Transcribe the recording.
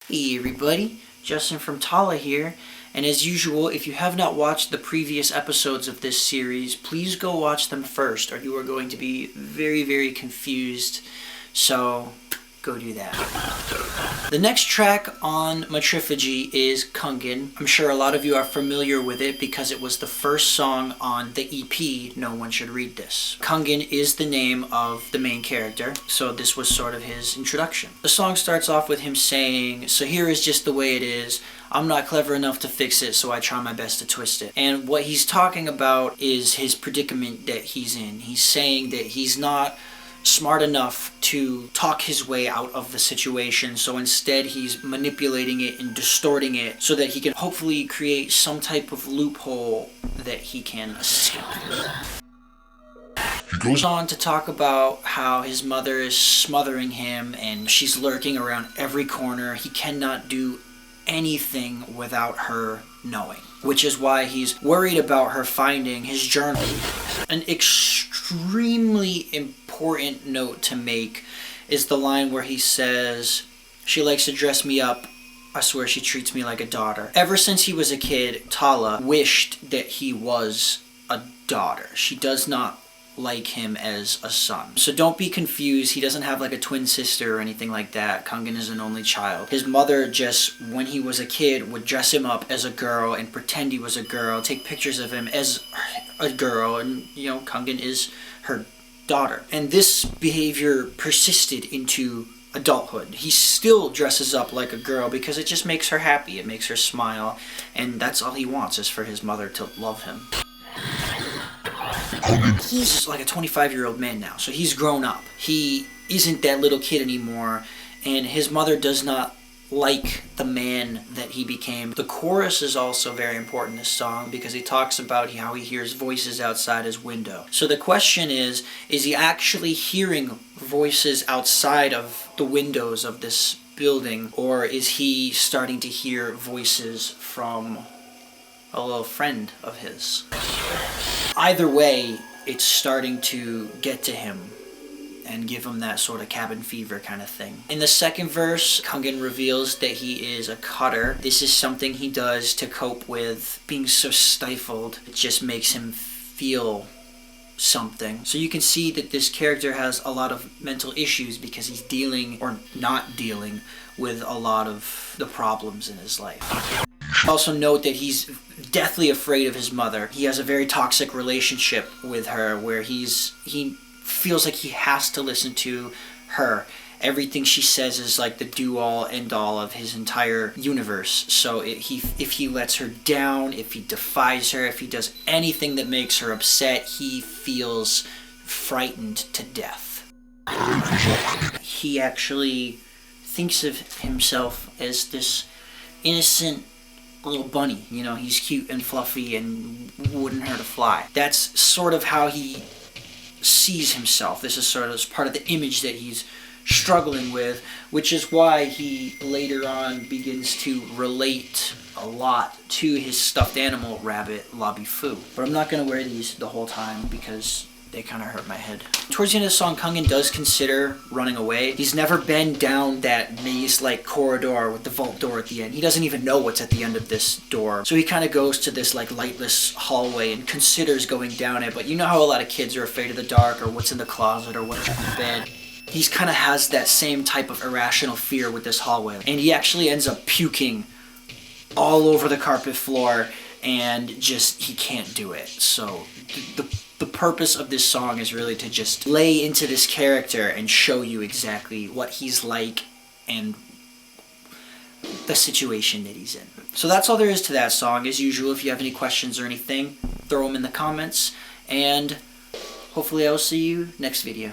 Hey everybody, Justin from Tallah here, and as usual, if you have not watched the previous episodes of this series, please go watch them first or you are going to be very confused, so go do that. The next track on Matriphagy is Kungan. I'm sure a lot of you are familiar with it because it was the first song on the EP, No One Should Read This. Kungan is the name of the main character, so this was sort of his introduction. The song starts off with him saying, "So here is just the way it is. I'm not clever enough to fix it, so I try my best to twist it." And what he's talking about is his predicament that he's in. He's saying that he's not smart enough to talk his way out of the situation, so instead he's manipulating it and distorting it so that he can hopefully create some type of loophole that he can escape. He goes on to talk about how his mother is smothering him and she's lurking around every corner. He cannot do anything without her knowing, which is why he's worried about her finding his journal. An extremely important note to make is the line where he says, "She likes to dress me up. I swear she treats me like a daughter." Ever since he was a kid, Tallah wished that he was a daughter. She does not like him as a son. So don't be confused. He doesn't have like a twin sister or anything like that. Kungan is an only child. His mother just, when he was a kid, would dress him up as a girl and pretend he was a girl, take pictures of him as a girl, and you know, Kungan is her daughter. And this behavior persisted into adulthood. He still dresses up like a girl because it just makes her happy. It makes her smile, and that's all he wants, is for his mother to love him. He's like a 25-year-old man now, so he's grown up. He isn't that little kid anymore, and his mother does not like the man that he became. The chorus is also very important in this song because he talks about how he hears voices outside his window. So the question is he actually hearing voices outside of the windows of this building, or is he starting to hear voices from a little friend of his? Either way, it's starting to get to him and give him that sort of cabin fever kind of thing. In the second verse, Kungan reveals that he is a cutter. This is something he does to cope with being so stifled. It just makes him feel something. So you can see that this character has a lot of mental issues because he's dealing, or not dealing, with a lot of the problems in his life. Also note that he's deathly afraid of his mother. He has a very toxic relationship with her where he feels like he has to listen to her. Everything she says is like the do-all, end-all of his entire universe. So if he lets her down, if he defies her, if he does anything that makes her upset, he feels frightened to death. He actually thinks of himself as this innocent little bunny, you know, he's cute and fluffy and wouldn't hurt a fly. That's sort of how he sees himself. This is sort of part of the image that he's struggling with, which is why he later on begins to relate a lot to his stuffed animal rabbit, Lobby Foo. But I'm not going to wear these the whole time because they kind of hurt my head. Towards the end of the song, Kungan does consider running away. He's never been down that maze-like corridor with the vault door at the end. He doesn't even know what's at the end of this door. So he kind of goes to this like lightless hallway and considers going down it. But you know how a lot of kids are afraid of the dark, or what's in the closet, or what's in the bed. He kind of has that same type of irrational fear with this hallway. And he actually ends up puking all over the carpet floor, and just, he can't do it. So the purpose of this song is really to just lay into this character and show you exactly what he's like and the situation that he's in. So that's all there is to that song. As usual, if you have any questions or anything, throw them in the comments, and hopefully I'll see you next video.